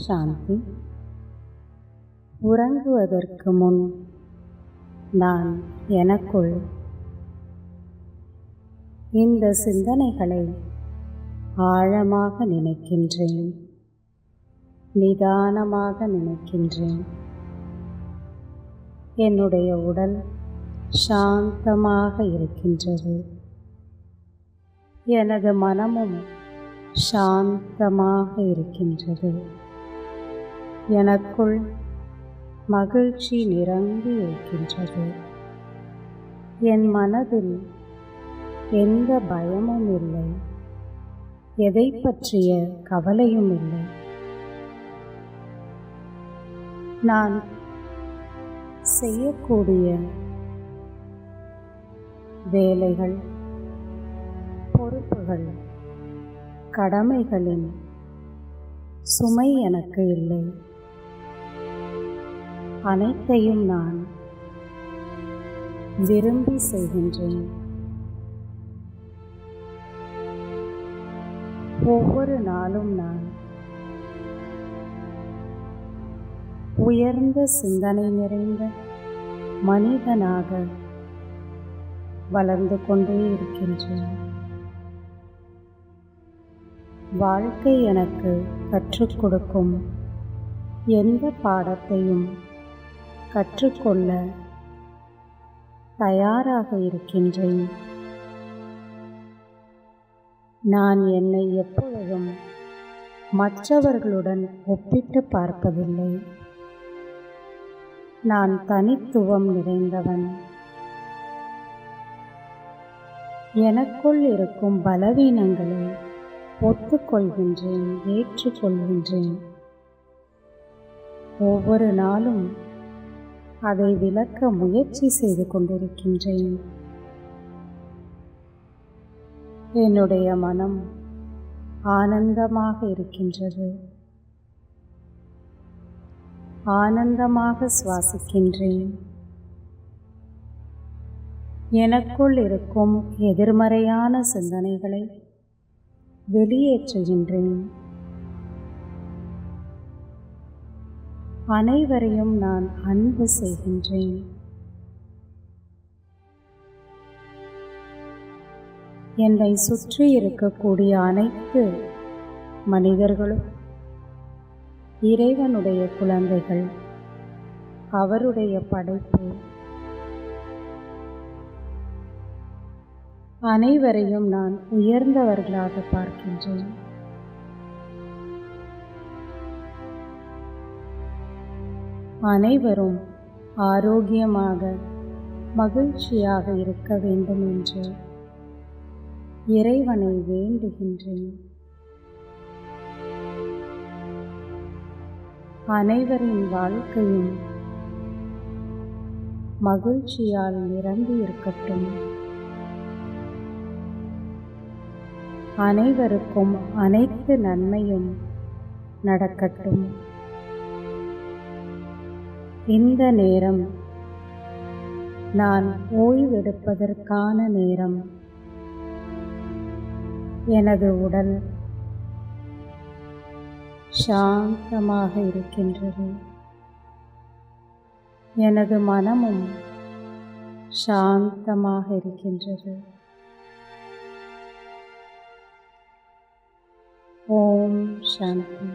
சாந்தி. உறங்குவதற்கு முன் நான் எனக்குள் இந்த சிந்தனைகளை ஆழமாக நினைக்கின்றேன், நிதானமாக நினைக்கின்றேன். என்னுடைய உடல் சாந்தமாக இருக்கின்றது. எனது மனமும் சாந்தமாக இருக்கின்றது. எனக்குள் மகிழ்ச்சி நிரம்பி இருக்கின்றது. என் மனதில் எந்த பயமும் இல்லை, எதை பற்றிய கவலையும் இல்லை. நான் செய்யக்கூடிய வேலைகள், பொறுப்புகள், கடமைகளின் சுமை எனக்கு இல்லை. அனைத்தையும் நான் விரும்பி செய்கின்றேன். ஒவ்வொரு நாளும் நான் உயர்ந்த சிந்தனை நிறைந்த மனிதனாக வளர்ந்து கொண்டே இருக்கின்றேன். வாழ்க்கை எனக்கு கற்றுக் கொடுக்கும் எந்த பாடத்தையும் கற்றுக்கொள்ள தயாராக இருக்கின்றேன். நான் என்னை எப்பொழுதும் மற்றவர்களுடன் ஒப்பிட்டு பார்ப்பதில்லை. நான் தனித்துவம் நிறைந்தவன். எனக்குள் இருக்கும் பலவீனங்களை ஒத்துக்கொள்கின்றேன், ஏற்றுக்கொள்கின்றேன். ஒவ்வொரு நாளும் அதை விளக்க முயற்சி செய்து கொண்டிருக்கின்றேன். என்னுடைய மனம் ஆனந்தமாக இருக்கின்றது. ஆனந்தமாக சுவாசிக்கின்றேன். எனக்குள் இருக்கும் எதிர்மறையான சிந்தனைகளை வெளியேற்றுகின்றேன். அனைவரையும் நான் அன்பு செய்கின்றேன். என்னை சுற்றி இருக்கக்கூடிய அனைத்து மனிதர்களும் இறைவனுடைய குழந்தைகள், அவருடைய படைப்பு. அனைவரையும் நான் உயர்ந்தவர்களாக பார்க்கின்றேன். அனைவரும் ஆரோக்கியமாக மகிழ்ச்சியாக இருக்க வேண்டும் என்று இறைவனை வேண்டுகின்றேன். அனைவரின் வாழ்க்கையும் மகிழ்ச்சியால் நிரம்பி இருக்கட்டும். அனைவருக்கும் அனைத்து நன்மையும் நடக்கட்டும். இந்த நேரம் நான் ஓய்வெடுப்பதற்கான நேரம். எனது உடல் சாந்தமாக இருக்கின்றது. எனது மனமும் சாந்தமாக இருக்கின்றது. ஓம் சாந்தி.